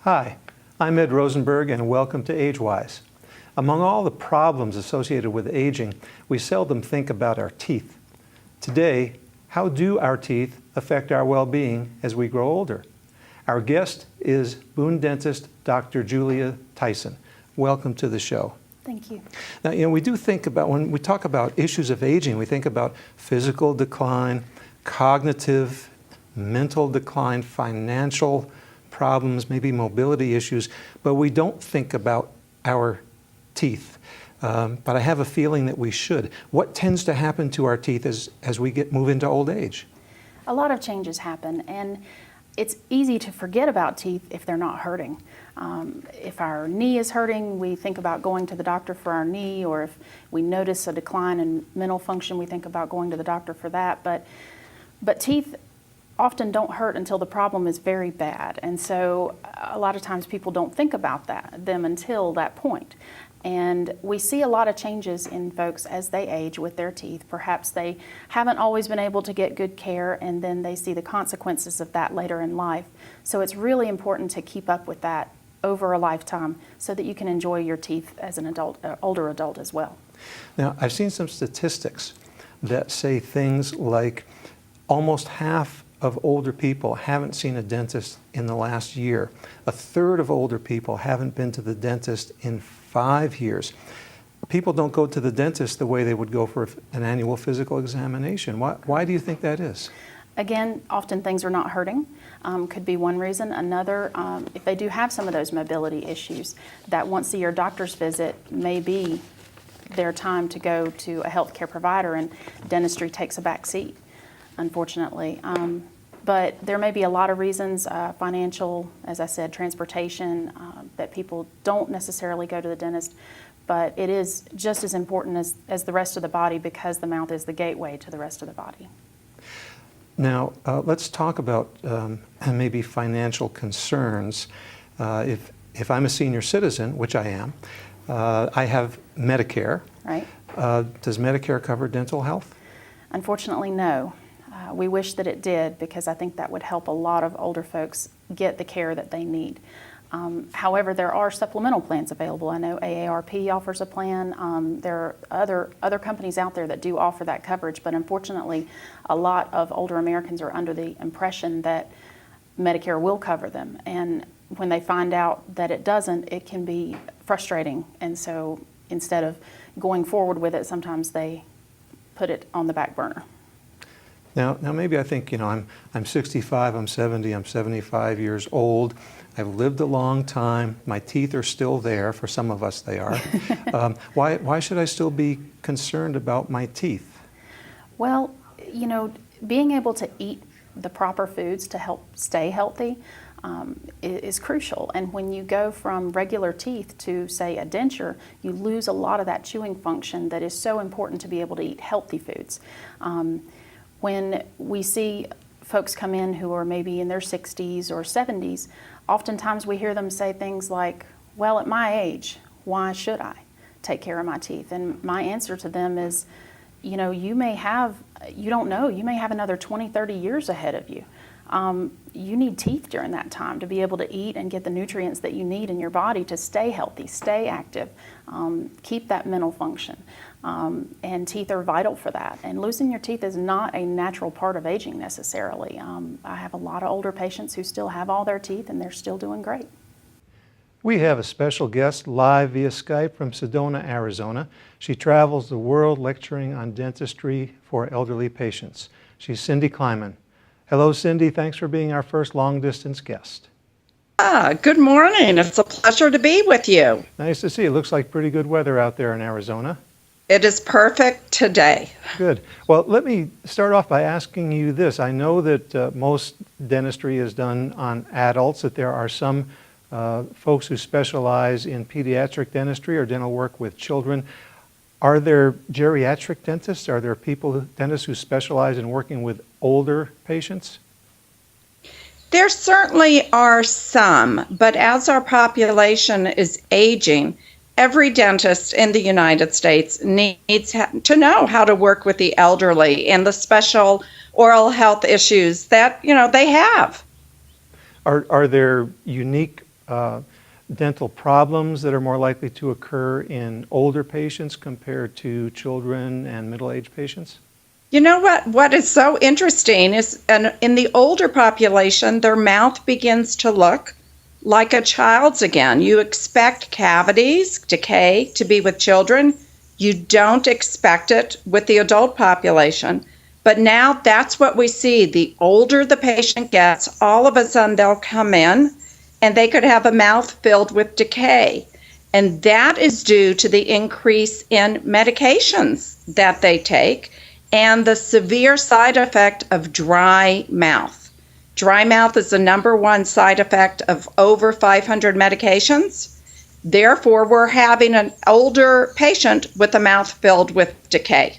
Hi, I'm Ed Rosenberg and welcome to AgeWise. Among all the problems associated with aging, we seldom think about our teeth. Today, how do our teeth affect our well-being as we grow older? Our guest is Boone dentist Dr. Julia Tyson. Welcome to the show. Thank you. Now, we do think about, when we talk about issues of aging, we think about physical decline, cognitive, mental decline, financial problems, maybe mobility issues, but we don't think about our teeth. But I have a feeling that we should. What tends to happen to our teeth as we move into old age? A lot of changes happen, and it's easy to forget about teeth if they're not hurting. If our knee is hurting, we think about going to the doctor for our knee, or if we notice a decline in mental function, we think about going to the doctor for that. But teeth often don't hurt until the problem is very bad, and so a lot of times people don't think about them until that point. And we see a lot of changes in folks as they age with their teeth. Perhaps they haven't always been able to get good care, and then they see the consequences of that later in life. So it's really important to keep up with that over a lifetime so that you can enjoy your teeth as an adult, older adult as well. Now, I've seen some statistics that say things like almost half of older people haven't seen a dentist in the last year. A third of older people haven't been to the dentist in 5 years. People don't go to the dentist the way they would go for an annual physical examination. Why do you think that is? Again, often things are not hurting. Could be one reason. Another, if they do have some of those mobility issues, that once a year doctor's visit may be their time to go to a healthcare provider, and dentistry takes a back seat, unfortunately. But there may be a lot of reasons, financial, as I said, transportation, that people don't necessarily go to the dentist. But it is just as important as the rest of the body, because the mouth is the gateway to the rest of the body. Now, let's talk about maybe financial concerns. If I'm a senior citizen, which I am, I have Medicare. Right. Does Medicare cover dental health? Unfortunately, no. We wish that it did, because I think that would help a lot of older folks get the care that they need. However, there are supplemental plans available. I know AARP offers a plan. There are other companies out there that do offer that coverage, but unfortunately, a lot of older Americans are under the impression that Medicare will cover them. And when they find out that it doesn't, it can be frustrating. And so instead of going forward with it, sometimes they put it on the back burner. Now maybe I think, I'm 65, I'm 70, I'm 75 years old. I've lived a long time. My teeth are still there. For some of us, they are. Why should I still be concerned about my teeth? Well, being able to eat the proper foods to help stay healthy is crucial. And when you go from regular teeth to, say, a denture, you lose a lot of that chewing function that is so important to be able to eat healthy foods. When we see folks come in who are maybe in their 60s or 70s, oftentimes we hear them say things like, well, at my age, why should I take care of my teeth? And my answer to them is, you don't know, you may have another 20, 30 years ahead of you. You need teeth during that time to be able to eat and get the nutrients that you need in your body to stay healthy, stay active, keep that mental function. And teeth are vital for that. And losing your teeth is not a natural part of aging necessarily. I have a lot of older patients who still have all their teeth and they're still doing great. We have a special guest live via Skype from Sedona, Arizona. She travels the world lecturing on dentistry for elderly patients. She's Cindy Kleiman. Hello, Cindy. Thanks for being our first long-distance guest. Good morning. It's a pleasure to be with you. Nice to see you. Looks like pretty good weather out there in Arizona. It is perfect today. Good. Well, let me start off by asking you this. I know that most dentistry is done on adults, that there are some folks who specialize in pediatric dentistry or dental work with children. Are there geriatric dentists? Are there dentists who specialize in working with older patients? There certainly are some, but as our population is aging, every dentist in the United States needs to know how to work with the elderly and the special oral health issues that, they have. Are there unique dental problems that are more likely to occur in older patients compared to children and middle-aged patients? You know what is so interesting is in the older population, their mouth begins to look like a child's again. You expect cavities, decay to be with children. You don't expect it with the adult population. But now that's what we see. The older the patient gets, all of a sudden they'll come in and they could have a mouth filled with decay. And that is due to the increase in medications that they take and the severe side effect of dry mouth. Dry mouth is the number one side effect of over 500 medications. Therefore, we're having an older patient with a mouth filled with decay.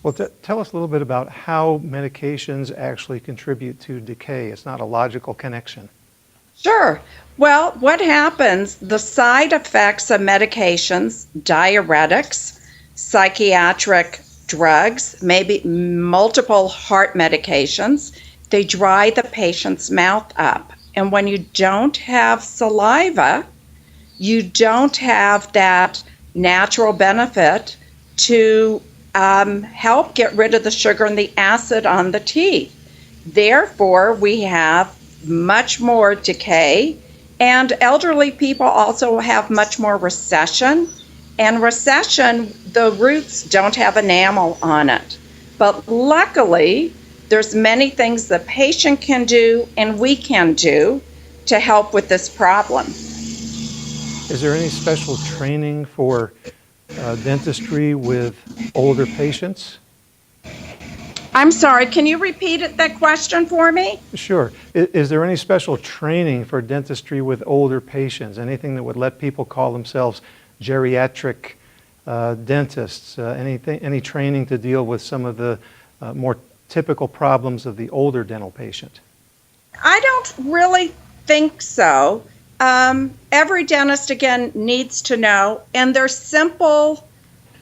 Well, tell us a little bit about how medications actually contribute to decay. It's not a logical connection. Sure. Well, what happens, the side effects of medications, diuretics, psychiatric drugs, maybe multiple heart medications, they dry the patient's mouth up. And when you don't have saliva, you don't have that natural benefit to help get rid of the sugar and the acid on the teeth. Therefore, we have much more decay, and elderly people also have much more recession. And recession, the roots don't have enamel on it. But luckily, there's many things the patient can do and we can do to help with this problem. Is there any special training for dentistry with older patients? I'm sorry, can you repeat that question for me? Sure. Is there any special training for dentistry with older patients? Anything that would let people call themselves geriatric dentists? Any training to deal with some of the more typical problems of the older dental patient? I don't really think so. Every dentist, again, needs to know, and there's simple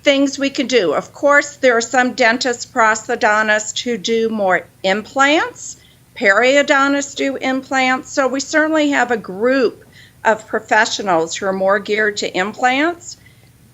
things we can do. Of course, there are some dentists, prosthodontists who do more implants. Periodontists do implants. So we certainly have a group of professionals who are more geared to implants.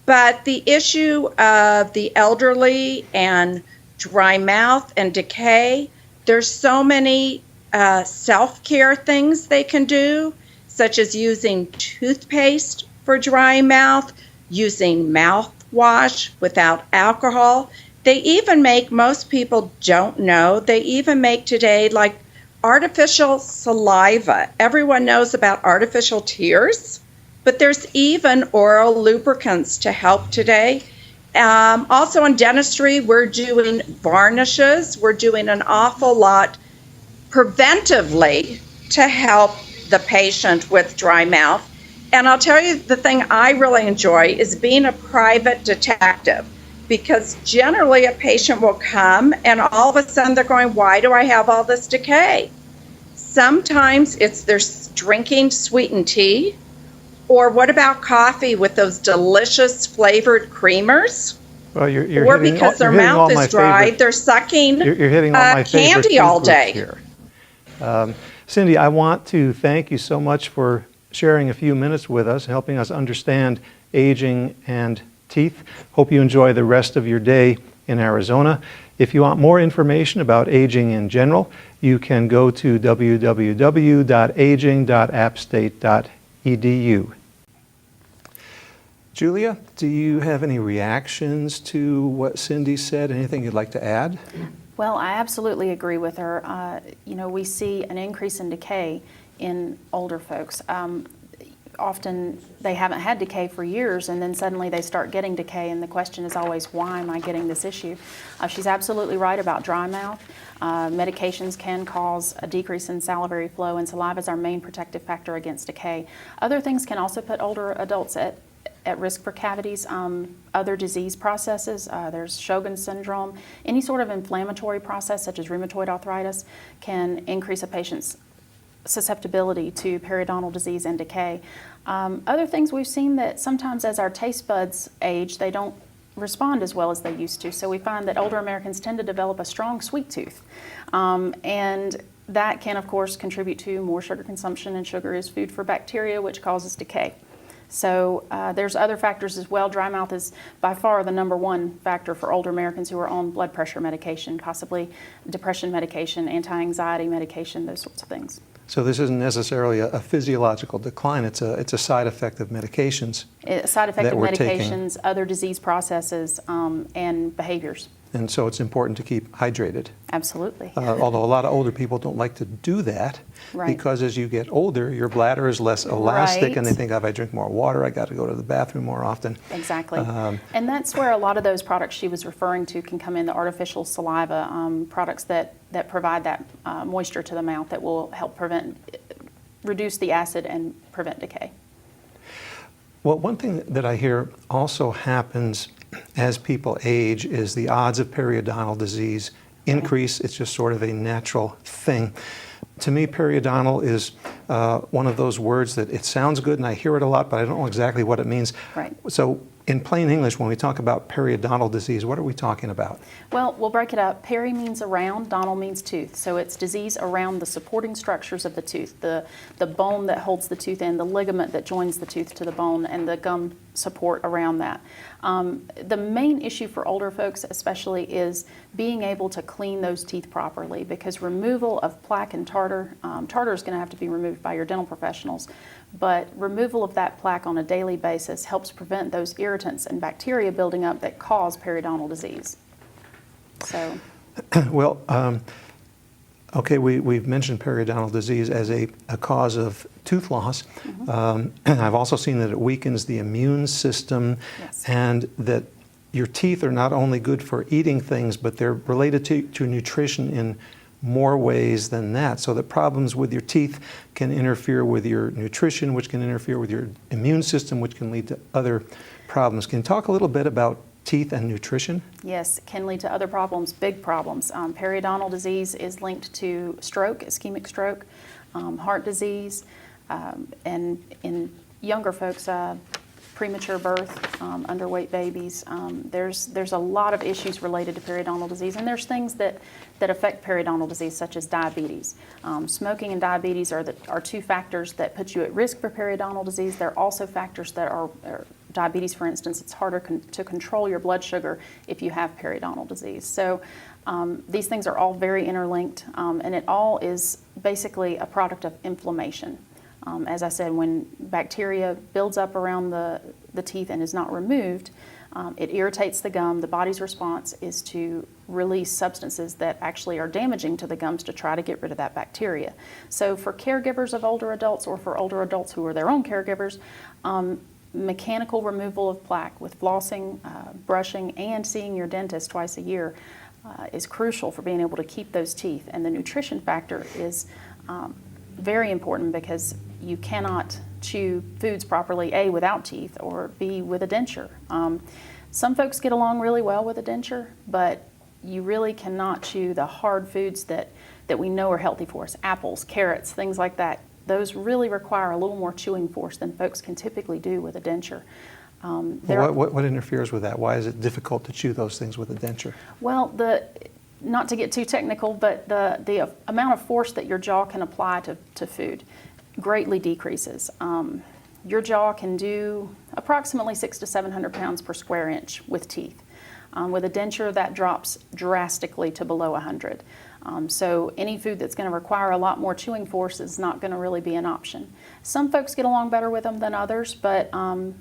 But the issue of the elderly and dry mouth and decay, there's so many self-care things they can do, such as using toothpaste for dry mouth, using mouthwash without alcohol. They even make, most people don't know, they even make today like artificial saliva. Everyone knows about artificial tears, but there's even oral lubricants to help today. Also in dentistry, we're doing varnishes. We're doing an awful lot preventively to help the patient with dry mouth. And I'll tell you, the thing I really enjoy is being a private detective, because generally a patient will come and all of a sudden they're going, why do I have all this decay? Sometimes it's they're drinking sweetened tea, or what about coffee with those delicious flavored creamers? Well, you're or hitting, because their you're hitting all mouth my is dry, favorite, they're sucking you're hitting all my favorite candy food all groups day. here. Cindy, I want to thank you so much for sharing a few minutes with us, helping us understand aging and teeth. Hope you enjoy the rest of your day in Arizona. If you want more information about aging in general, you can go to www.aging.appstate.edu. Julia, do you have any reactions to what Cindy said? Anything you'd like to add? Well, I absolutely agree with her. We see an increase in decay in older folks. Often they haven't had decay for years, and then suddenly they start getting decay, and the question is always, why am I getting this issue? She's absolutely right about dry mouth. Medications can cause a decrease in salivary flow, and saliva is our main protective factor against decay. Other things can also put older adults at at risk for cavities. Other disease processes, there's Sjogren's syndrome. Any sort of inflammatory process, such as rheumatoid arthritis, can increase a patient's susceptibility to periodontal disease and decay. Other things we've seen that sometimes as our taste buds age, they don't respond as well as they used to. So we find that older Americans tend to develop a strong sweet tooth. And that can, of course, contribute to more sugar consumption, and sugar is food for bacteria, which causes decay. So there's other factors as well. Dry mouth is by far the #1 factor for older Americans who are on blood pressure medication, possibly depression medication, anti-anxiety medication, those sorts of things. So this isn't necessarily a physiological decline, it's a side effect of medications. Side effect that of we're medications, taking. Other disease processes, and behaviors. And so it's important to keep hydrated. Absolutely. Although a lot of older people don't like to do that, Right. because as you get older, your bladder is less elastic, and they Right. think, if I drink more water, I got to go to the bathroom more often. Exactly. And that's where a lot of those products she was referring to can come in, the artificial saliva, products that provide that moisture to the mouth that will help reduce the acid and prevent decay. Well, one thing that I hear also happens as people age is the odds of periodontal disease increase. It's just sort of a natural thing. To me, periodontal is one of those words that it sounds good and I hear it a lot, but I don't know exactly what it means. Right. So in plain English, when we talk about periodontal disease, what are we talking about? Well, we'll break it up. Peri means around, dontal means tooth. So it's disease around the supporting structures of the tooth, the bone that holds the tooth in, the ligament that joins the tooth to the bone, and the gum support around that. The main issue for older folks especially is being able to clean those teeth properly, because removal of plaque and tartar, tartar is going to have to be removed by your dental professionals, but removal of that plaque on a daily basis helps prevent those irritants and bacteria building up that cause periodontal disease. So, Well, okay, we've mentioned periodontal disease as a cause of tooth loss. I've also seen that it weakens the immune system, Yes. and that your teeth are not only good for eating things, but they're related to nutrition in more ways than that. So the problems with your teeth can interfere with your nutrition, which can interfere with your immune system, which can lead to other problems. Can you talk a little bit about teeth and nutrition? yes, it can lead to other problems, big problems. Periodontal disease is linked to stroke, ischemic stroke, heart disease, and in younger folks, premature birth, underweight babies. There's a lot of issues related to periodontal disease, and there's things that affect periodontal disease, such as diabetes. Smoking and diabetes are two factors that put you at risk for periodontal disease. There are also factors that are diabetes, for instance. It's harder to control your blood sugar if you have periodontal disease. So these things are all very interlinked, and it all is basically a product of inflammation. As I said, when bacteria builds up around the teeth and is not removed, it irritates the gum. The body's response is to release substances that actually are damaging to the gums to try to get rid of that bacteria. So for caregivers of older adults, or for older adults who are their own caregivers, mechanical removal of plaque with flossing, brushing, and seeing your dentist twice a year is crucial for being able to keep those teeth. And the nutrition factor is very important, because you cannot chew foods properly, A, without teeth, or B, with a denture. Some folks get along really well with a denture, but you really cannot chew the hard foods that we know are healthy for us, apples, carrots, things like that. Those really require a little more chewing force than folks can typically do with a denture. What interferes with that? Why is it difficult to chew those things with a denture? Well, not to get too technical, but the amount of force that your jaw can apply to food greatly decreases. Your jaw can do approximately 600 to 700 pounds per square inch with teeth. With a denture, that drops drastically to below 100. So any food that's going to require a lot more chewing force is not going to really be an option. Some folks get along better with them than others, but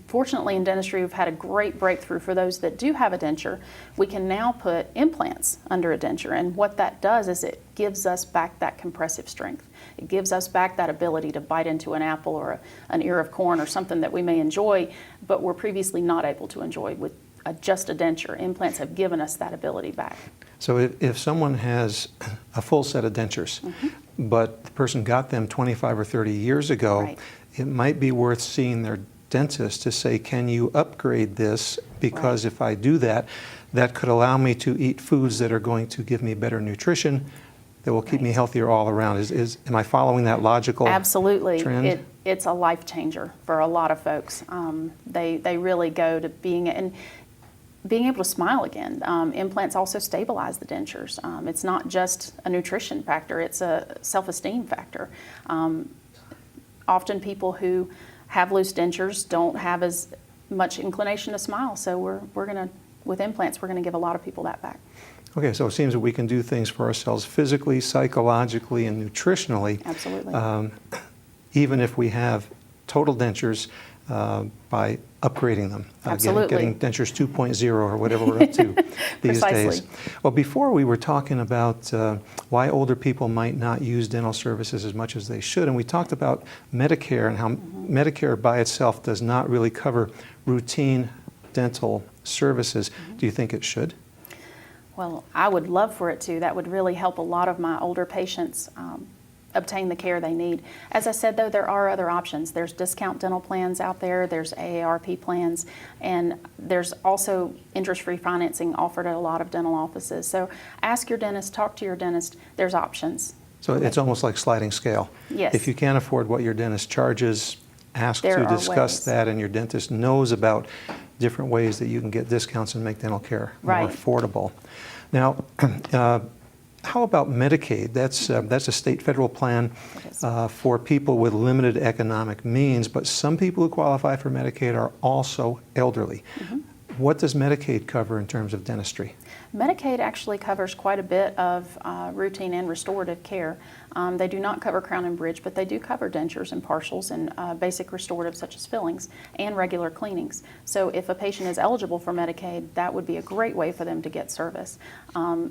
fortunately in dentistry we've had a great breakthrough for those that do have a denture. We can now put implants under a denture, and what that does is it gives us back that compressive strength. It gives us back that ability to bite into an apple or an ear of corn or something that we may enjoy, but were previously not able to enjoy with just a denture. Implants have given us that ability back. So if someone has a full set of dentures, but the person got them 25 or 30 years ago, Right. it might be worth seeing their dentist to say, can you upgrade this? Because if I do that, that could allow me to eat foods that are going to give me better nutrition, that will keep me healthier all around. Am I following that logical Absolutely. trend? It's a life changer for a lot of folks. They really go to being able to smile again. Implants also stabilize the dentures. It's not just a nutrition factor, it's a self-esteem factor. Often people who have loose dentures don't have as much inclination to smile, so with implants, we're going to give a lot of people that back. Okay, so it seems that we can do things for ourselves physically, psychologically, and nutritionally. Absolutely. Even if we have total dentures, by upgrading them. Absolutely. Getting dentures 2.0 or whatever we're up to these days. Well, before we were talking about why older people might not use dental services as much as they should, and we talked about Medicare and how Medicare by itself does not really cover routine dental services. Do you think it should? Well, I would love for it to. That would really help a lot of my older patients obtain the care they need. As I said, though, there are other options. There's discount dental plans out there, there's AARP plans, and there's also interest-free financing offered at a lot of dental offices. So ask your dentist, talk to your dentist, there's options. So it's almost like sliding scale. Yes. If you can't afford what your dentist charges, ask There to are discuss ways. that, and your dentist knows about different ways that you can get discounts and make dental care more Right. affordable. Now, how about Medicaid? That's a state federal plan for people with limited economic means, but some people who qualify for Medicaid are also elderly. What does Medicaid cover in terms of dentistry? Medicaid actually covers quite a bit of routine and restorative care. They do not cover crown and bridge, but they do cover dentures and partials and basic restorative such as fillings and regular cleanings. So if a patient is eligible for Medicaid, that would be a great way for them to get service.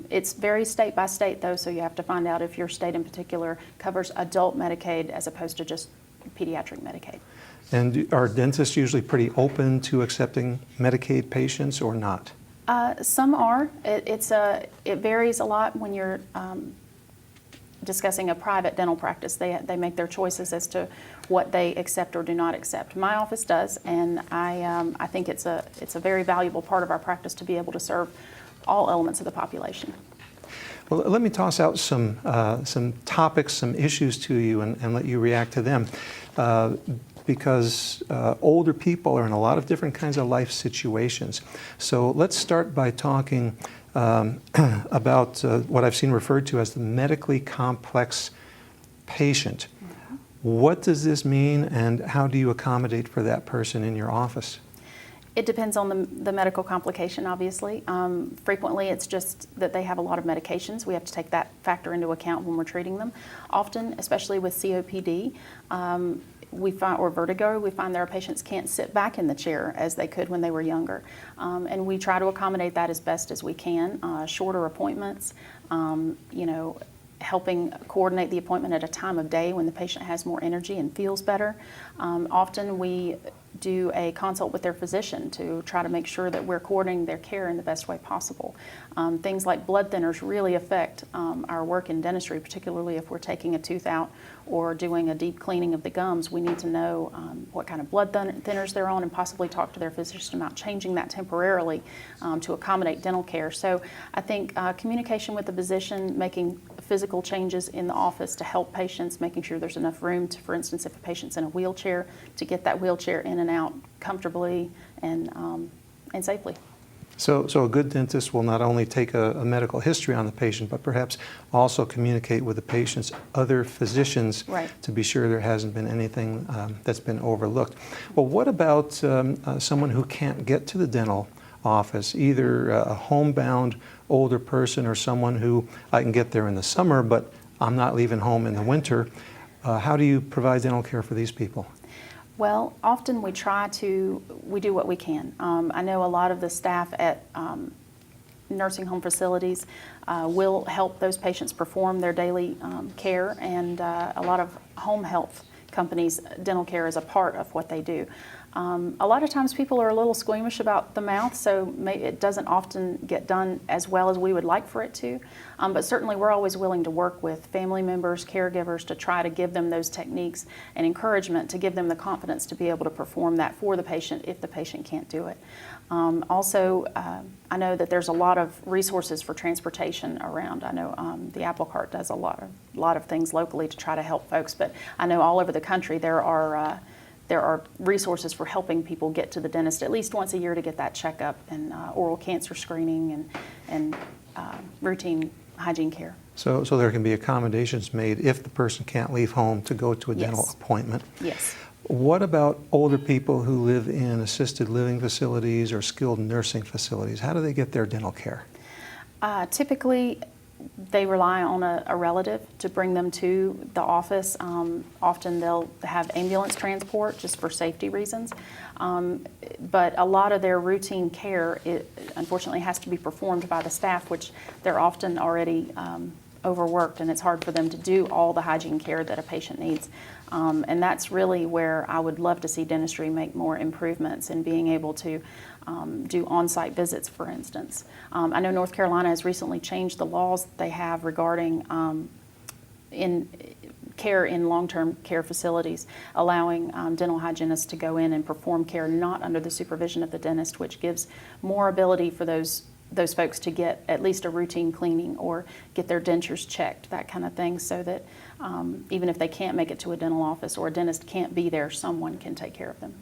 It's very state by state though, so you have to find out if your state in particular covers adult Medicaid as opposed to just pediatric Medicaid. And are dentists usually pretty open to accepting Medicaid patients or not? Some are. It varies a lot when you're discussing a private dental practice. They make their choices as to what they accept or do not accept. My office does, and I think it's a very valuable part of our practice to be able to serve all elements of the population. Well, let me toss out some topics, some issues to you and let you react to them. Because older people are in a lot of different kinds of life situations. So let's start by talking about what I've seen referred to as the medically complex patient. What does this mean, and how do you accommodate for that person in your office? It depends on the medical complication, obviously. Frequently, it's just that they have a lot of medications. We have to take that factor into account when we're treating them. Often, especially with COPD, or vertigo, we find that our patients can't sit back in the chair as they could when they were younger. And we try to accommodate that as best as we can. Shorter appointments, helping coordinate the appointment at a time of day when the patient has more energy and feels better. Often we do a consult with their physician to try to make sure that we're coordinating their care in the best way possible. Things like blood thinners really affect our work in dentistry, particularly if we're taking a tooth out or doing a deep cleaning of the gums. We need to know what kind of blood thinners they're on and possibly talk to their physician about changing that temporarily to accommodate dental care. So I think communication with the physician, making physical changes in the office to help patients, making sure there's enough room to, for instance, if a patient's in a wheelchair, to get that wheelchair in and out comfortably and safely. So a good dentist will not only take a medical history on the patient, but perhaps also communicate with the patient's other physicians to be sure there hasn't been anything that's been overlooked. Well, what about someone who can't get to the dental office, either a homebound older person or someone who I can get there in the summer, but I'm not leaving home in the winter? How do you provide dental care for these people? Well, often we do what we can. I know a lot of the staff at nursing home facilities will help those patients perform their daily care, and a lot of home health companies, dental care is a part of what they do. A lot of times people are a little squeamish about the mouth, so it doesn't often get done as well as we would like for it to. But certainly we're always willing to work with family members, caregivers, to try to give them those techniques and encouragement to give them the confidence to be able to perform that for the patient if the patient can't do it. Also, I know that there's a lot of resources for transportation around. I know the Apple Cart does a lot of things locally to try to help folks, but I know all over the country there are resources for helping people get to the dentist at least once a year to get that checkup and oral cancer screening and routine hygiene care. So there can be accommodations made if the person can't leave home to go to a dental Yes. appointment. Yes. What about older people who live in assisted living facilities or skilled nursing facilities? How do they get their dental care? Typically, they rely on a relative to bring them to the office. Often they'll have ambulance transport just for safety reasons. But a lot of their routine care, unfortunately, has to be performed by the staff, which they're often already overworked, and it's hard for them to do all the hygiene care that a patient needs. And that's really where I would love to see dentistry make more improvements in being able to do on-site visits, for instance. I know North Carolina has recently changed the laws that they have regarding in care in long-term care facilities, allowing dental hygienists to go in and perform care not under the supervision of the dentist, which gives more ability for those folks to get at least a routine cleaning or get their dentures checked, that kind of thing, so that even if they can't make it to a dental office or a dentist can't be there, someone can take care of them.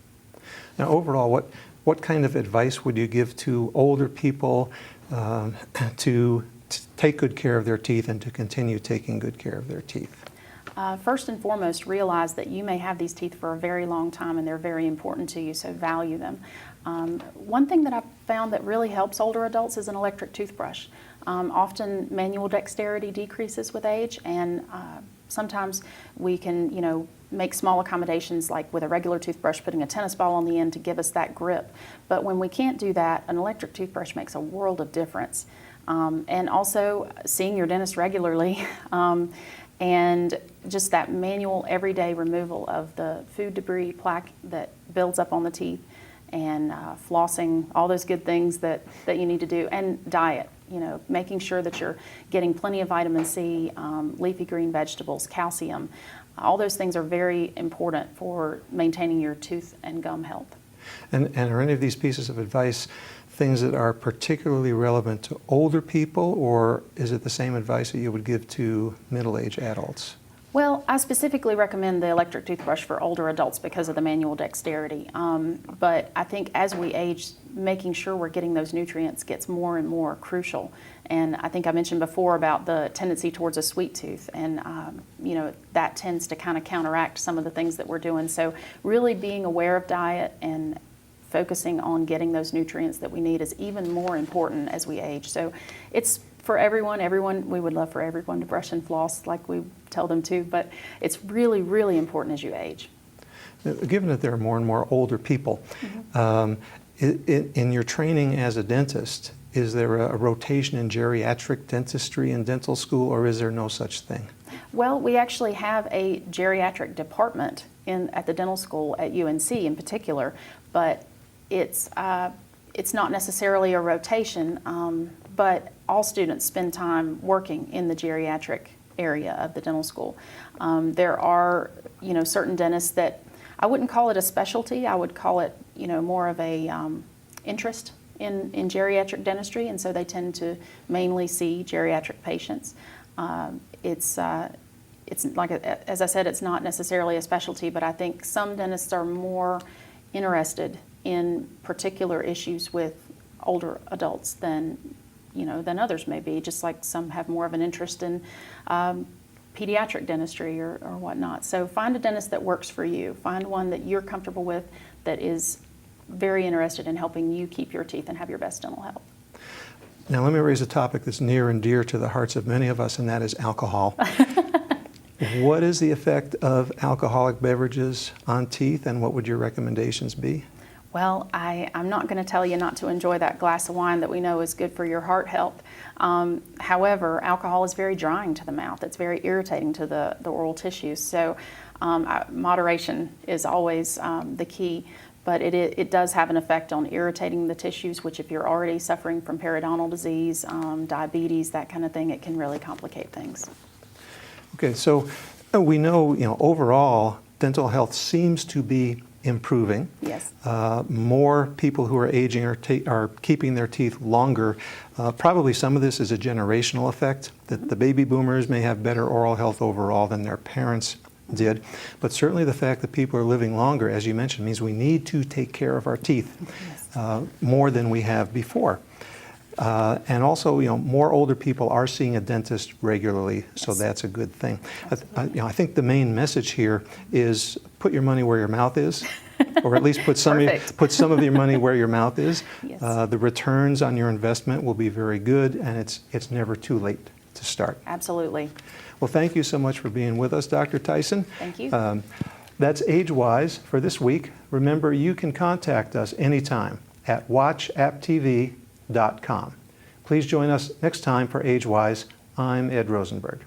Now, overall, what kind of advice would you give to older people to take good care of their teeth and to continue taking good care of their teeth? First and foremost, realize that you may have these teeth for a very long time and they're very important to you, so value them. One thing that I've found that really helps older adults is an electric toothbrush. Often manual dexterity decreases with age, and sometimes we can, make small accommodations like with a regular toothbrush, putting a tennis ball on the end to give us that grip. But when we can't do that, an electric toothbrush makes a world of difference. And also seeing your dentist regularly and just that manual everyday removal of the food debris, plaque that builds up on the teeth, and flossing, all those good things that you need to do, and diet. Making sure that you're getting plenty of vitamin C, leafy green vegetables, calcium. All those things are very important for maintaining your tooth and gum health. And are any of these pieces of advice things that are particularly relevant to older people, or is it the same advice that you would give to middle-aged adults? Well, I specifically recommend the electric toothbrush for older adults because of the manual dexterity. But I think as we age, making sure we're getting those nutrients gets more and more crucial. And I think I mentioned before about the tendency towards a sweet tooth, and that tends to kind of counteract some of the things that we're doing. So really being aware of diet and focusing on getting those nutrients that we need is even more important as we age. So it's for everyone, we would love for everyone to brush and floss like we tell them to, but it's really, really important as you age. Given that there are more and more older people, in your training as a dentist, is there a rotation in geriatric dentistry in dental school, or is there no such thing? Well, we actually have a geriatric department at the dental school at UNC in particular, but it's not necessarily a rotation, but all students spend time working in the geriatric area of the dental school. There are, certain dentists that I wouldn't call it a specialty. I would call it, more of a interest in geriatric dentistry, and so they tend to mainly see geriatric patients. It's like, as I said, it's not necessarily a specialty, but I think some dentists are more interested in particular issues with older adults than others may be, just like some have more of an interest in pediatric dentistry or whatnot. So find a dentist that works for you. Find one that you're comfortable with, that is very interested in helping you keep your teeth and have your best dental health. Now let me raise a topic that's near and dear to the hearts of many of us, and that is alcohol. What is the effect of alcoholic beverages on teeth, and what would your recommendations be? Well, I'm not going to tell you not to enjoy that glass of wine that we know is good for your heart health. However, alcohol is very drying to the mouth. It's very irritating to the oral tissues. So moderation is always the key. but it does have an effect on irritating the tissues, which if you're already suffering from periodontal disease, diabetes, that kind of thing, it can really complicate things. Okay, so we know, overall, dental health seems to be improving. Yes. More people who are aging are keeping their teeth longer. Probably some of this is a generational effect, that the baby boomers may have better oral health overall than their parents did. But certainly the fact that people are living longer, as you mentioned, means we need to take care of our teeth more than we have before. And also, more older people are seeing a dentist regularly, so that's a good thing. I think the main message here is put your money where your mouth is, or at least put some of your money where your mouth is. Yes. The returns on your investment will be very good, and it's never too late to start. Absolutely. Well, thank you so much for being with us, Dr. Tyson. Thank you. That's AgeWise for this week. Remember, you can contact us anytime at watchapptv.com. Please join us next time for AgeWise. I'm Ed Rosenberg.